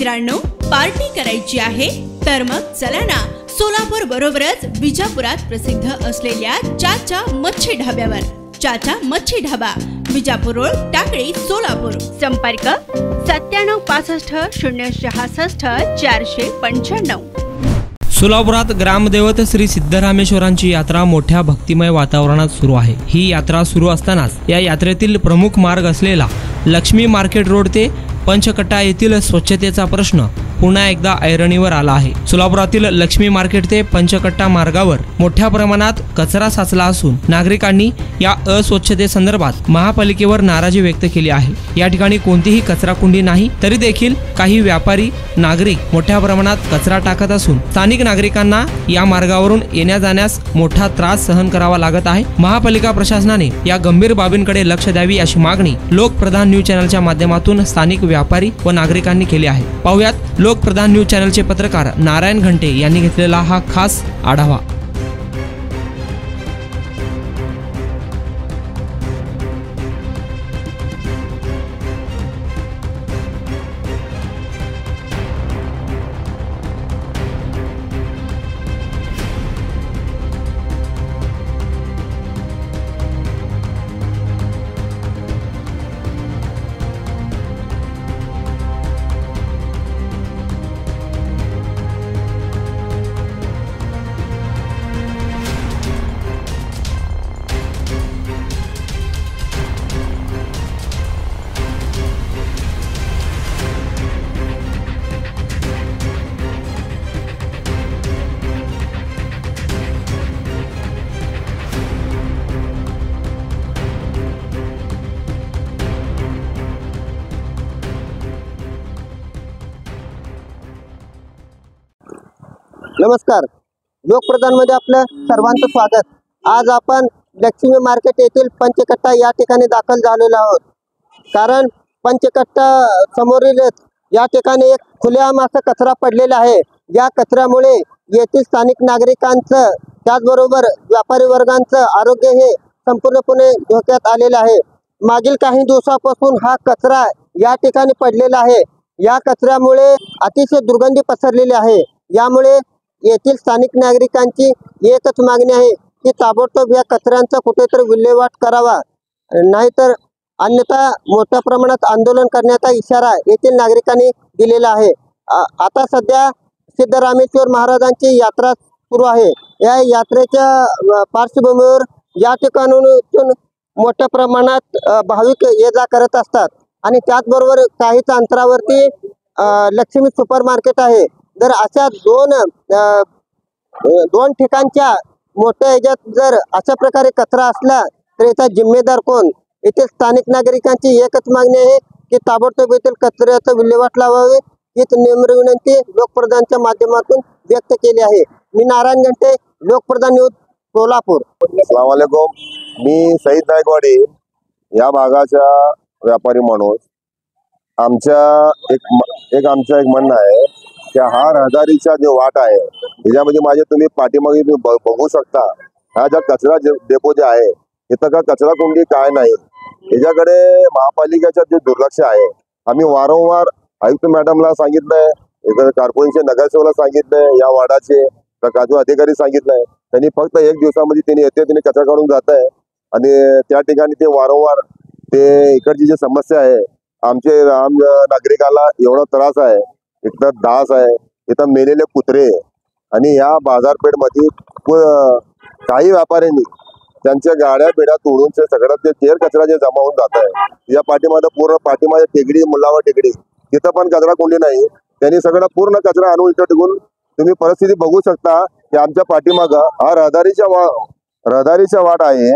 मित्रांनो, पार्टी करायची आहे तर मग चला ना, सोलापूर बरोबरच विजापुरात प्रसिद्ध असलेल्या चाचा मच्छी ढाब्यावर. चाचा मच्छी ढाबा, विजापूर रोड, टाकळी, सोलापूर. संपर्क 9765 सोलापुरात ग्रामदेवत श्री सिद्धरामेश्वरांची यात्रा मोठ्या भक्तिमय वातावरणात सुरू आहे. ही यात्रा सुरू असतानाच या यात्रेतील प्रमुख मार्ग असलेला लक्ष्मी मार्केट रोड ते पंचकट्टा येथील स्वच्छतेचा प्रश्न पुन्हा एकदा ऐरणीवर आला आहे. सोलापुरातील लक्ष्मी मार्केट ते पंचकट्टा मार्गावर मोठ्या प्रमाणात कचरा साचला असून नागरिकांनी या अस्वच्छतेसंदर्भात महापालिकेवर नाराजी व्यक्त केली आहे. या ठिकाणी कोणतीही कचरा कुंडी नाही, तरी देखील काही व्यापारी नागरिक मोठ्या प्रमाणात कचरा टाकत असून स्थानिक नागरिकांना या मार्गावरून येण्या जाण्यास मोठा त्रास सहन करावा लागत आहे. महापालिका प्रशासनाने या गंभीर बाबींकडे लक्ष द्यावी अशी मागणी लोकप्रधान न्यूज चॅनलच्या माध्यमातून स्थानिक व्यापारी व नागरिकांनी केली आहे. पाहुयात लोकप्रधान न्यूज चॅनलचे पत्रकार नारायण घंटे यांनी घेतलेला हा खास आढावा. नमस्कार, लोकप्रधान मध्ये आपलं सर्वांचं स्वागत. आज आपण लक्ष्मी मार्केट येथील पंचकट्टा या ठिकाणी दाखल झालेलो आहोत. कारण पंचकट्टा समोरीलच या ठिकाणी एक खुलेआम असा कचरा पडलेला आहे. या कचऱ्यामुळे येथील स्थानिक नागरिकांचं त्याचबरोबर व्यापारी वर्गांचं आरोग्य हे संपूर्णपणे धोक्यात आलेलं आहे. मागील काही दिवसापासून हा कचरा या ठिकाणी पडलेला आहे. या कचऱ्यामुळे अतिशय दुर्गंधी पसरलेली आहे. यामुळे येथील स्थानिक नागरिकांची एकच मागणी आहे की ताबडतोब या कचऱ्यांचा कुठेतरी विल्हेवाट करावा, नाहीतर अन्यथा मोठ्या प्रमाणात आंदोलन करण्याचा इशारा येथील नागरिकांनी दिलेला आहे. आता सध्या सिद्धरामेश्वर महाराजांची यात्रा सुरू आहे. या यात्रेच्या पार्श्वभूमीवर या ठिकाणाहून मोठ्या प्रमाणात भाविक ये जा करत असतात आणि त्याचबरोबर काहीच अंतरावरती लक्ष्मी सुपर मार्केट आहे. जर अशा दोन ठिकाणच्या मोठ्या ह्याच्यात जर अशा प्रकारे कचरा असला तर याचा जिम्मेदार कोण? येथील स्थानिक नागरिकांची एकच मागणी आहे की ताबडतोब येथील कचऱ्याचा विल्हेवाट लावावे, हीच नम्र विनंती लोकप्रधानच्या माध्यमातून व्यक्त केली आहे. मी नारायण घंटे, लोकप्रधान न्यूज, सोलापूर. अस्सलाम वालेकुम. मी सईद नायकवाडी या भागाचा व्यापारी माणूस. आमचं एक म्हणणं आहे की हा रहदारीचा जो वाट आहे त्याच्यामध्ये माझे तुम्ही पाठीमागे बघू शकता. हा ज्या कचरा डेपो जे आहे इथं का कचरा कुंडी काय नाही, याच्याकडे महापालिकेचं जे दुर्लक्ष आहे. आम्ही वारंवार आयुक्त मॅडमला सांगितलंय, कॉर्पोरेशन नगरसेवकला सांगितलंय, या वार्डाचे काजू अधिकारी सांगितलंय. त्यांनी फक्त एक दिवसामध्ये त्यांनी येते, त्यांनी कचरा काढून जात आहे आणि त्या ठिकाणी ते वारंवार ते इकडची जी समस्या आहे, आमचे आम नागरिकाला एवढा त्रास आहे. इथं डास आहे, इथं मेलेले कुत्रे, आणि या बाजारपेठमध्ये काही व्यापाऱ्यांनी त्यांच्या गाड्या बिड्या तोडून सगळं ते केर कचरा जे जमा होऊन जात आहे. या पूर्ण पाठीमागे टेकडी, मुलावा टेकडी, तिथं पण कचरा कोंडी नाही. त्यांनी सगळं पूर्ण कचरा आणून इथं टिकून तुम्ही परिस्थिती बघू शकता की आमच्या पाठीमागं हा रहदारीचा वाट आहे.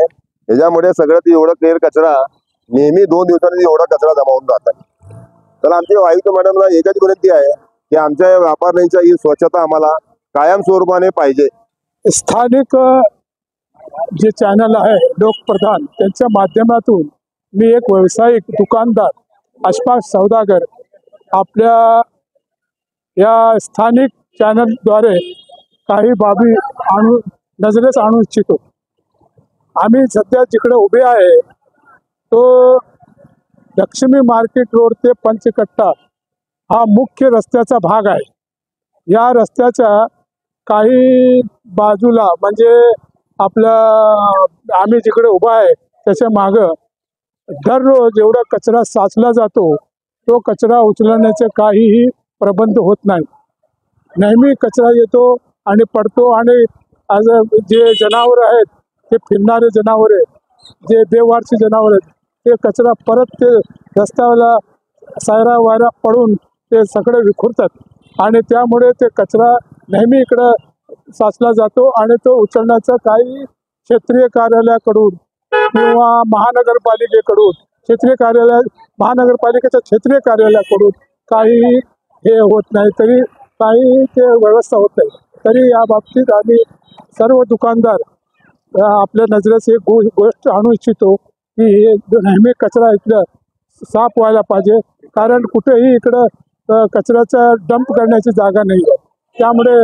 याच्यामुळे सगळं एवढं केर कचरा नेहमी 2 दिवसांनी एवढा कचरा जमा होऊन जात आहे. तर आमची आयुक्त मॅडमला एकच विनंती आहे की आमच्या व्यापाऱ्यांच्या ही स्वच्छता आम्हाला कायम स्वरूपाने पाहिजे. स्थानिक जे चॅनल आहे लोकप्रधान, त्यांच्या माध्यमातून मी एक व्यावसायिक दुकानदार, आसपास सौदागर, आपल्या या स्थानिक चॅनलद्वारे काही बाबी नजरेस आणू इच्छितो. आम्ही सध्या जिकडे उभे आहे तो लक्ष्मी मार्केट रोड ते पंचकट्टा हा मुख्य रस्त्याचा भाग आहे. या रस्त्याच्या काही बाजूला म्हणजे आपलं आम्ही जिकडे उभा आहे त्याच्या मागं दररोज एवढा कचरा साचला जातो, तो कचरा उचलण्याचे काहीही प्रबंध होत नाही. नेहमी कचरा येतो आणि पडतो आणि आज जे जनावर आहेत ते फिरणारे जनावर आहेत, जे बेवारसी जनावर आहेत, ते कचरा परत ते रस्त्याला सायरा वायरा पडून ते सगळे विखुरतात आणि त्यामुळे ते कचरा नेहमी इकडं साचला जातो आणि तो उचलण्याचा काही क्षेत्रीय कार्यालयाकडून किंवा महानगरपालिकेकडून महानगरपालिकेच्या क्षेत्रीय कार्यालयाकडून काही हे होत नाही, तरी काही ते व्यवस्था होत नाही. तरी या बाबतीत आम्ही सर्व दुकानदार आपल्या नजरेस एक गोष्ट आणू इच्छितो की हे नेहमी कचरा इथलं साफ व्हायला पाहिजे, कारण कुठेही इकडं कचऱ्याचा डंप करण्याची जागा नाही आहे. त्यामुळे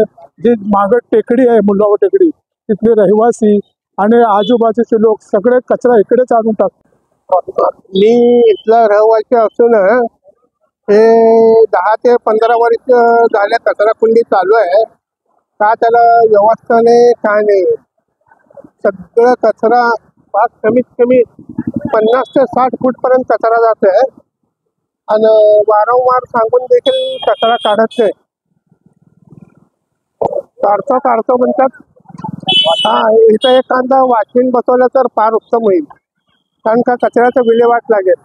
जी मागं टेकडी आहे, मुंडावा टेकडी, तिथले रहिवासी आणि आजूबाजूचे लोक सगळे कचरा इकडेच आणून टाकतात. मी इथला रहिवासी असून हे 10 ते 15 वर्ष झाल्या कचरा कुंडी चालू आहे. का त्याला व्यवस्था नाही, काय नाही. सगळं कचरा कमीत कमी 50 ते 60 फूटपर्यंत कचरा जात आहे आणि वारंवार सांगून देखील कचरा काढत नाही. काढतो म्हणतात. हा, इथं एखादा वॉचमॅन बसवलं तर फार उत्तम होईल, कारण का कचऱ्याचा विल्हेवाट लागेल.